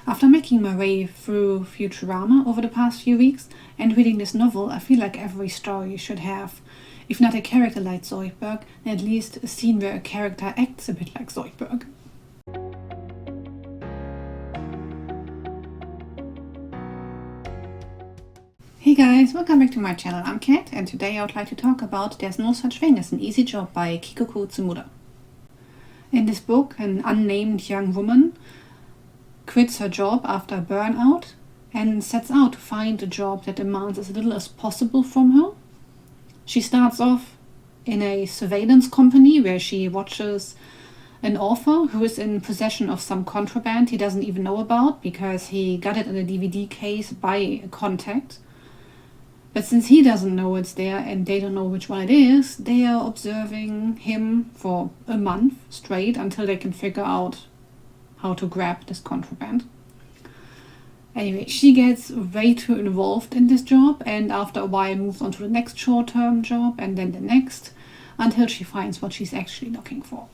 After making my way through Futurama over the past few weeks and reading this novel, I feel like every story should have, if not a character like Zoidberg, then at least a scene where a character acts a bit like Zoidberg. Hey guys, welcome back to my channel. I'm Kat, and today I would like to talk about There's No Such Thing as an Easy Job by Kikuko Tsumura. In this book, an unnamed young woman quits her job after burnout and sets out to find a job that demands as little as possible from her. She starts off in a surveillance company where she watches an author who is in possession of some contraband he doesn't even know about because he got it in a DVD case by a contact. But since he doesn't know it's there and they don't know which one it is, they are observing him for a month straight until they can figure out how to grab this contraband. Anyway, she gets way too involved in this job and after a while moves on to the next short-term job and then the next until she finds what she's actually looking for.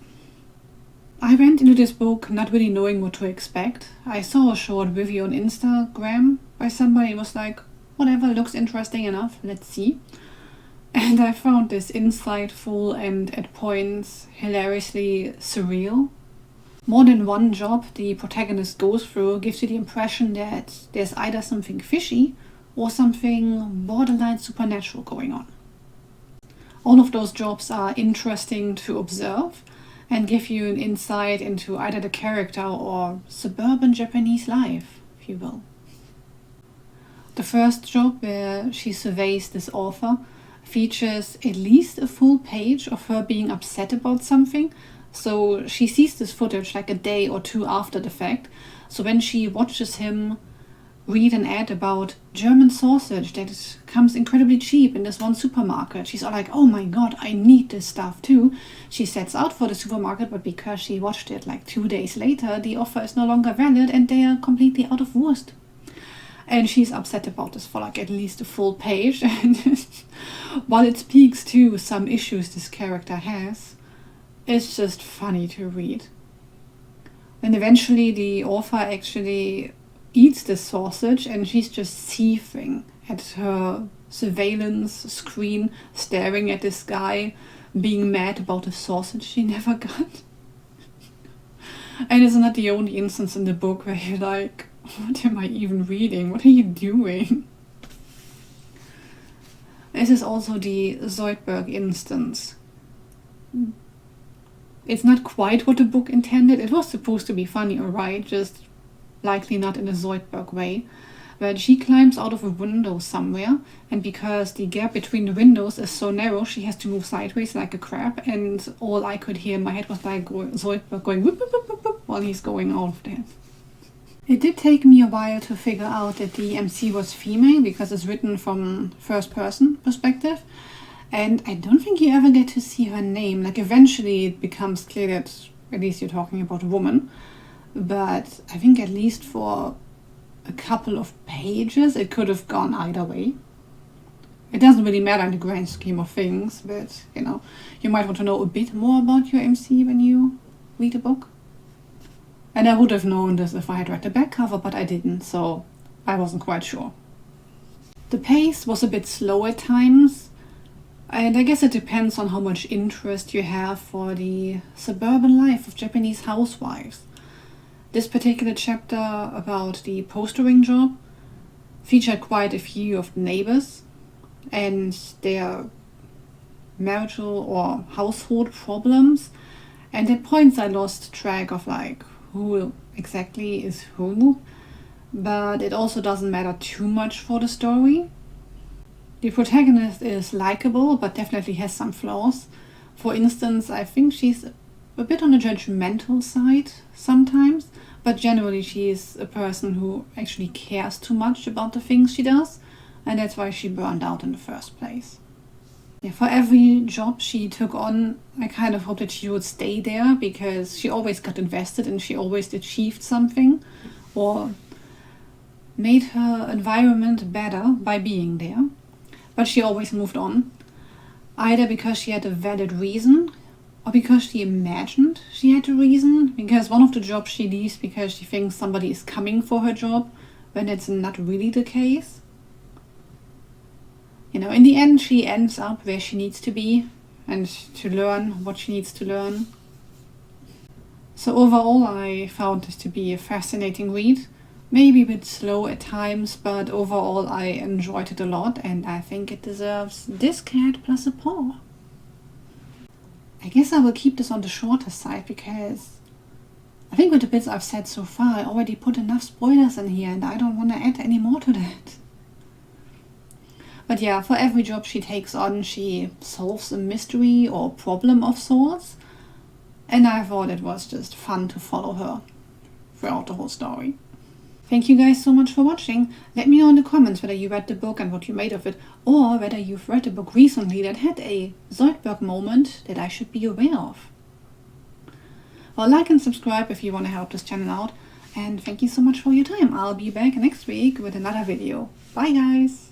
I went into this book not really knowing what to expect. I saw a short review on Instagram by somebody who was like, whatever, looks interesting enough, let's see. And I found this insightful and at points hilariously surreal. More than one job the protagonist goes through gives you the impression that there's either something fishy or something borderline supernatural going on. All of those jobs are interesting to observe and give you an insight into either the character or suburban Japanese life, if you will. The first job, where she surveys this author, features at least a full page of her being upset about something. So she sees this footage like a day or two after the fact. So when she watches him read an ad about German sausage that comes incredibly cheap in this one supermarket, she's all like, oh my god, I need this stuff too. She sets out for the supermarket, but because she watched it like 2 days later, the offer is no longer valid and they are completely out of Wurst. And she's upset about this for like at least a full page. And while it speaks to some issues this character has, it's just funny to read. And eventually the author actually eats the sausage and she's just seething at her surveillance screen, staring at this guy, being mad about the sausage she never got. And it's not the only instance in the book where you're like, what am I even reading? What are you doing? This is also the Zoidberg instance. It's not quite what the book intended. It was supposed to be funny, alright, just likely not in a Zoidberg way. But she climbs out of a window somewhere, and because the gap between the windows is so narrow, she has to move sideways like a crab, and all I could hear in my head was like Zoidberg going whoop, whoop, whoop, whoop, whoop, while he's going out of there. It did take me a while to figure out that the MC was female because it's written from first person perspective, and I don't think you ever get to see her name. Like eventually it becomes clear that at least you're talking about a woman, but I think at least for a couple of pages it could have gone either way. It doesn't really matter in the grand scheme of things, but you know, you might want to know a bit more about your MC when you read a book. And I would have known this if I had read the back cover, but I didn't, so I wasn't quite sure. The pace was a bit slow at times, and I guess it depends on how much interest you have for the suburban life of Japanese housewives. This particular chapter about the postering job featured quite a few of the neighbors and their marital or household problems, and at points I lost track of like who exactly is who, but it also doesn't matter too much for the story. The protagonist is likable, but definitely has some flaws. For instance, I think she's a bit on the judgmental side sometimes, but generally she is a person who actually cares too much about the things she does, and that's why she burned out in the first place. Yeah, for every job she took on, I kind of hoped that she would stay there because she always got invested and she always achieved something or made her environment better by being there. But she always moved on, either because she had a valid reason or because she imagined she had a reason, because one of the jobs she leaves because she thinks somebody is coming for her job, when it's not really the case. You know, in the end she ends up where she needs to be and to learn what she needs to learn. So overall I found this to be a fascinating read. Maybe a bit slow at times, but overall I enjoyed it a lot and I think it deserves this cat plus a paw. I guess I will keep this on the shorter side because I think with the bits I've said so far I already put enough spoilers in here and I don't want to add any more to that. But yeah, for every job she takes on she solves a mystery or problem of sorts, and I thought it was just fun to follow her throughout the whole story. Thank you guys so much for watching. Let me know in the comments whether you read the book and what you made of it, or whether you've read a book recently that had a Zoidberg moment that I should be aware of. Well, like and subscribe if you want to help this channel out, and thank you so much for your time. I'll be back next week with another video. Bye guys!